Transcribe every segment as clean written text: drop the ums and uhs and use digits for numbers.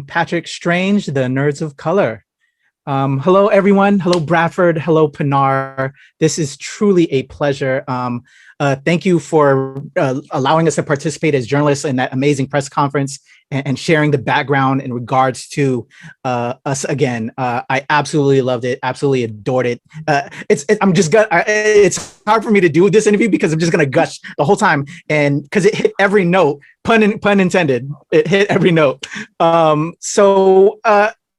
Patrick Strange, the Nerds of Color. Hello, everyone. Hello, Bradford. Hello, Pinar. This is truly a pleasure. Thank you for allowing us to participate as journalists in that amazing press conference and sharing the background in regards to us again. I absolutely loved it. Absolutely adored it. It's hard for me to do this interview because I'm just gonna gush the whole time, and because it hit every note. Pun intended. It hit every note.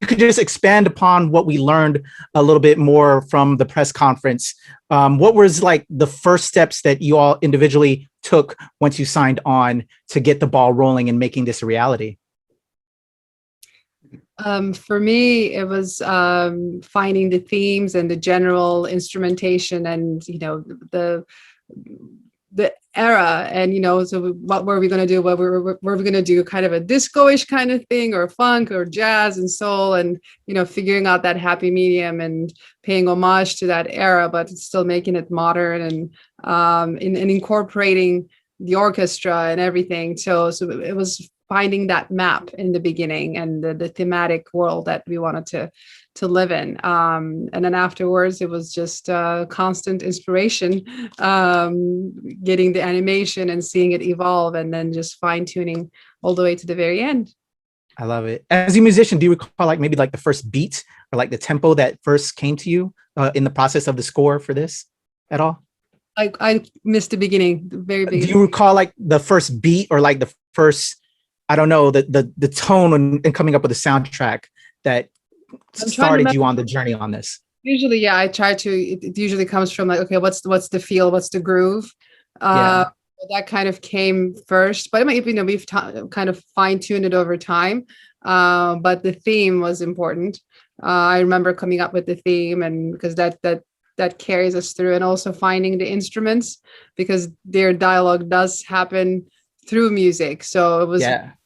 You could just expand upon what we learned a little bit more from the press conference. What was like the first steps that you all individually took once you signed on to get the ball rolling and making this a reality? For me, it was finding the themes and the general instrumentation and, the era, and so what were we going to do, what were we going to do, kind of a disco-ish kind of thing, or funk or jazz and soul, and figuring out that happy medium and paying homage to that era but still making it modern, and incorporating the orchestra and everything. So it was finding that map in the beginning and the thematic world that we wanted to live in. And then afterwards, it was just constant inspiration, getting the animation and seeing it evolve, and then just fine tuning all the way to the very end. I love it. As a musician, do you recall maybe the first beat or the tempo that first came to you in the process of the score for this at all? I missed the beginning, the very beginning. Do you recall the first beat or the first, I don't know, the tone and coming up with a soundtrack that started you on the journey on this? Usually, yeah, I try to. It usually comes from okay, what's the feel, what's the groove? That kind of came first, but we've kind of fine tuned it over time. But the theme was important. I remember coming up with the theme, and because that carries us through, and also finding the instruments, because their dialogue does happen through music. So it was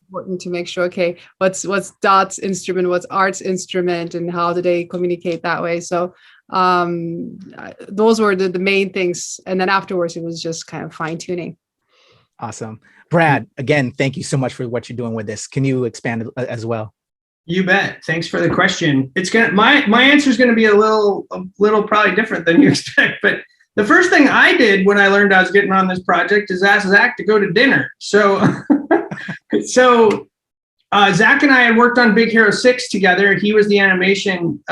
important to make sure, okay, what's Dot's instrument, what's Art's instrument, and how do they communicate that way? So those were the main things. And then afterwards, it was just kind of fine tuning. Awesome. Brad, again, thank you so much for what you're doing with this. Can you expand as well? You bet. Thanks for the question. My answer is gonna be a little probably different than you expect, but the first thing I did when I learned I was getting on this project is ask Zach to go to dinner. So Zach and I had worked on Big Hero 6 together. He was the animation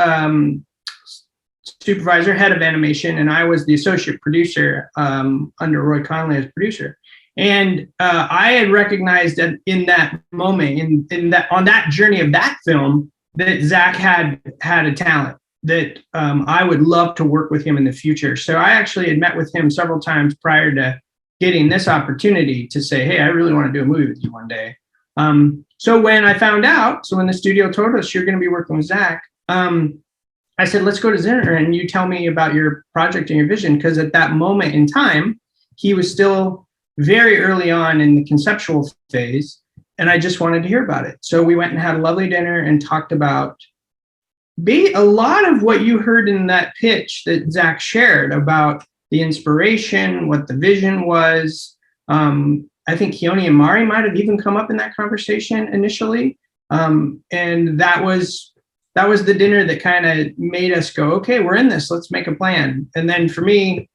supervisor, head of animation, and I was the associate producer under Roy Conley as producer. And I had recognized that in that moment, on that journey of that film, that Zach had a talent that I would love to work with him in the future. So I actually had met with him several times prior to getting this opportunity to say, hey, I really want to do a movie with you one day. So when I found out, when the studio told us you're going to be working with Zach, I said, let's go to dinner and you tell me about your project and your vision. Because at that moment in time, he was still very early on in the conceptual phase, and I just wanted to hear about it. So we went and had a lovely dinner and talked about a lot of what you heard in that pitch that Zach shared about the inspiration, what the vision was. I think Keone and Mari might have even come up in that conversation initially. And that was the dinner that kind of made us go, okay, we're in this, let's make a plan. And then for me,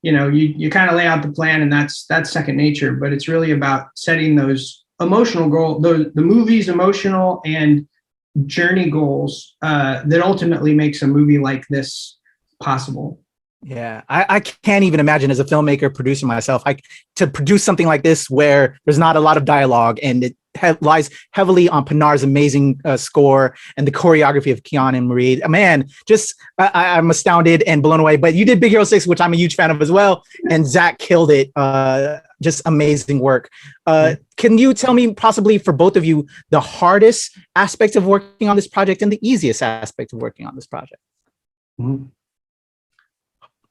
you kind of lay out the plan, and that's second nature, but it's really about setting those emotional goals, the movie's emotional and journey goals that ultimately makes a movie like this possible. Yeah, I can't even imagine as a filmmaker, producer myself, to produce something like this where there's not a lot of dialogue and it lies heavily on Pinar's amazing score and the choreography of Keone and Marie. Man, I'm astounded and blown away. But you did Big Hero 6, which I'm a huge fan of as well, and Zach killed it. Just amazing work. Can you tell me, possibly for both of you, the hardest aspect of working on this project and the easiest aspect of working on this project? Mm-hmm.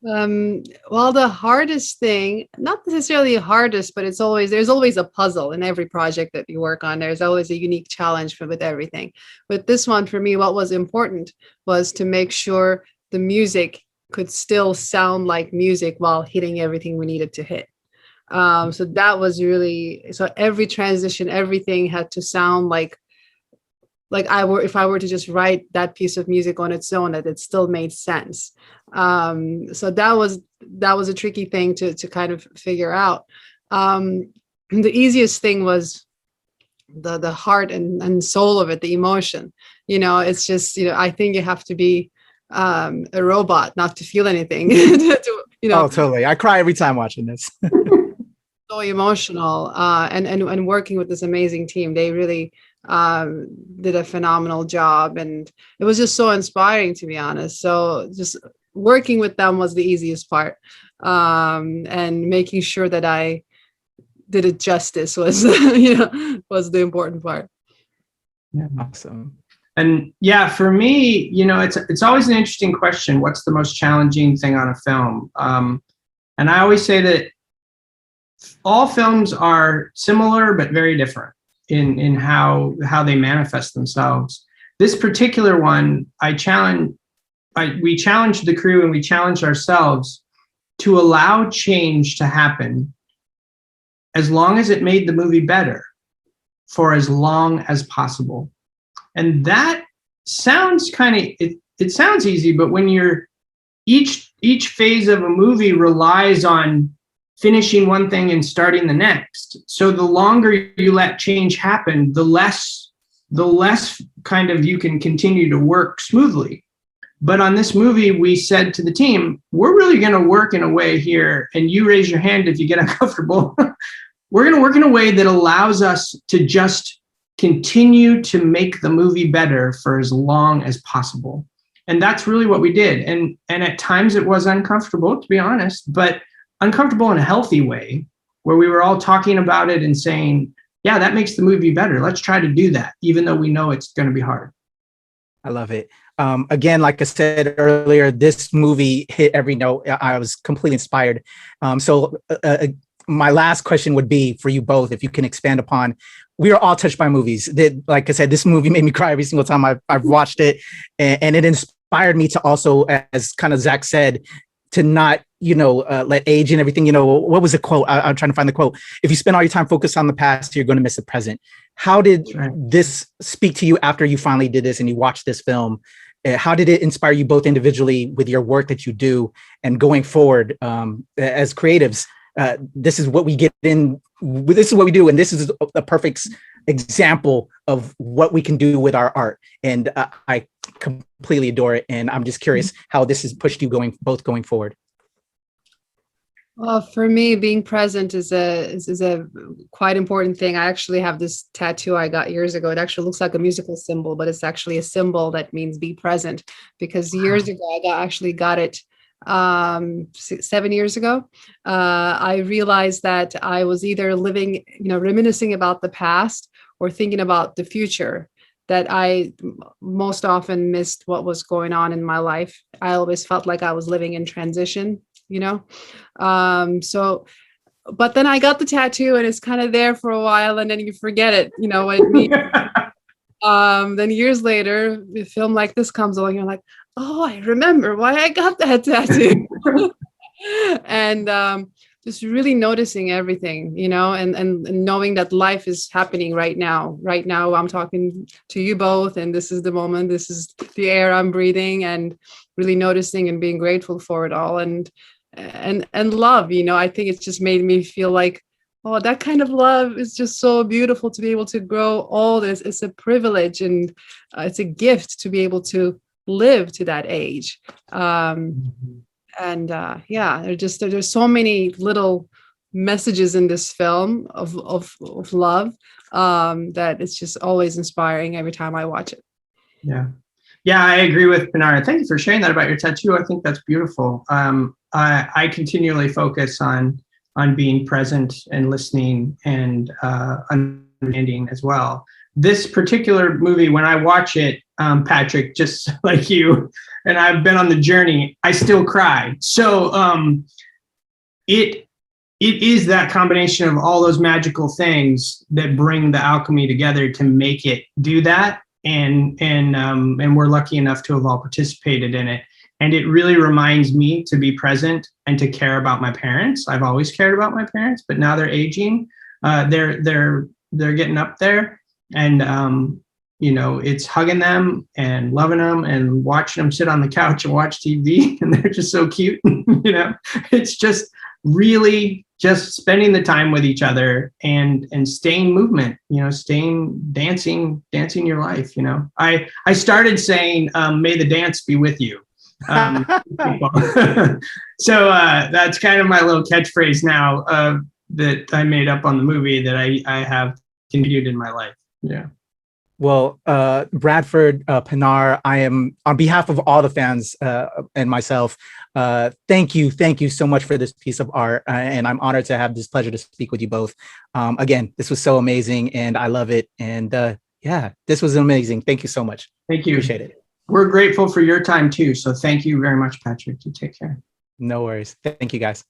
Well, the hardest thing, not necessarily the hardest, but there's always a puzzle in every project that you work on. There's always a unique challenge with everything. With this one, for me, what was important was to make sure the music could still sound like music while hitting everything we needed to hit. So that was really, so every transition, everything had to sound like like if I were to just write that piece of music on its own, that it still made sense. So that was a tricky thing to kind of figure out. The easiest thing was the heart and soul of it, the emotion. It's just, I think you have to be a robot not to feel anything. Oh, totally. I cry every time watching this. So emotional, and working with this amazing team. They really did a phenomenal job, and it was just so inspiring, to be honest. So just working with them was the easiest part, and making sure that I did it justice was was the important part. Yeah, awesome. And yeah, for me, it's always an interesting question. What's the most challenging thing on a film? And I always say that all films are similar but very different in how they manifest themselves. This particular one, we challenged the crew and we challenged ourselves to allow change to happen as long as it made the movie better for as long as possible. And that sounds it sounds easy, but when you're each phase of a movie relies on finishing one thing and starting the next. So the longer you let change happen, the less kind of you can continue to work smoothly. But on this movie, we said to the team, we're really going to work in a way here, and you raise your hand if you get uncomfortable. We're going to work in a way that allows us to just continue to make the movie better for as long as possible. And that's really what we did. And at times it was uncomfortable, to be honest, but uncomfortable in a healthy way, where we were all talking about it and saying, yeah, that makes the movie better. Let's try to do that, even though we know it's going to be hard. I love it. Again, like I said earlier, this movie hit every note. I was completely inspired. So my last question would be for you both, if you can expand upon, we are all touched by movies. Like I said, this movie made me cry every single time I've watched it. And it inspired me to also, as kind of Zach said, to not, let age and everything, what was the quote? I'm trying to find the quote. If you spend all your time focused on the past, you're going to miss the present. How did this speak to you after you finally did this and you watched this film? How did it inspire you both individually with your work that you do and going forward as creatives? This is what we get in. This is what we do. And this is a perfect example of what we can do with our art. And I completely adore it. And I'm just curious how this has pushed you going forward. Well, for me, being present is a quite important thing. I actually have this tattoo I got years ago. It actually looks like a musical symbol, but it's actually a symbol that means be present. Because years ago, I got it 7 years ago. I realized that I was either living, reminiscing about the past or thinking about the future. That I most often missed what was going on in my life. I always felt like I was living in transition. So, but then I got the tattoo and it's kind of there for a while and then you forget it, what it means. Then years later, a film like this comes along, you're like, oh, I remember why I got that tattoo. And just really noticing everything, and knowing that life is happening right now. Right now, I'm talking to you both, and this is the moment, this is the air I'm breathing, and really noticing and being grateful for it all. And love, I think it's just made me feel like, oh, that kind of love is just so beautiful to be able to grow all this. It's a privilege and it's a gift to be able to live to that age. And there's so many little messages in this film of love that it's just always inspiring every time I watch it. Yeah, I agree with Pinar. Thank you for sharing that about your tattoo. I think that's beautiful. I continually focus on being present and listening and understanding as well. This particular movie, when I watch it, Patrick, just like you, and I've been on the journey, I still cry. So it is that combination of all those magical things that bring the alchemy together to make it do that. And we're lucky enough to have all participated in it. And it really reminds me to be present and to care about my parents. I've always cared about my parents, but now they're aging. They're getting up there, and you know, it's hugging them and loving them and watching them sit on the couch and watch TV, and they're just so cute. You know, it's just really just spending the time with each other and staying movement, you know, staying dancing your life. You know, I started saying, may the dance be with you. So that's kind of my little catchphrase now, that I made up on the movie that I have continued in my life. Yeah. Well, Bradford, Pinar, I am on behalf of all the fans and myself. Thank you so much for this piece of art, and I'm honored to have this pleasure to speak with you both. Again, this was so amazing, and I love it. And yeah, this was amazing. Thank you so much. Thank you. Appreciate it. We're grateful for your time too. So thank you very much, Patrick. You take care. No worries. Thank you, guys.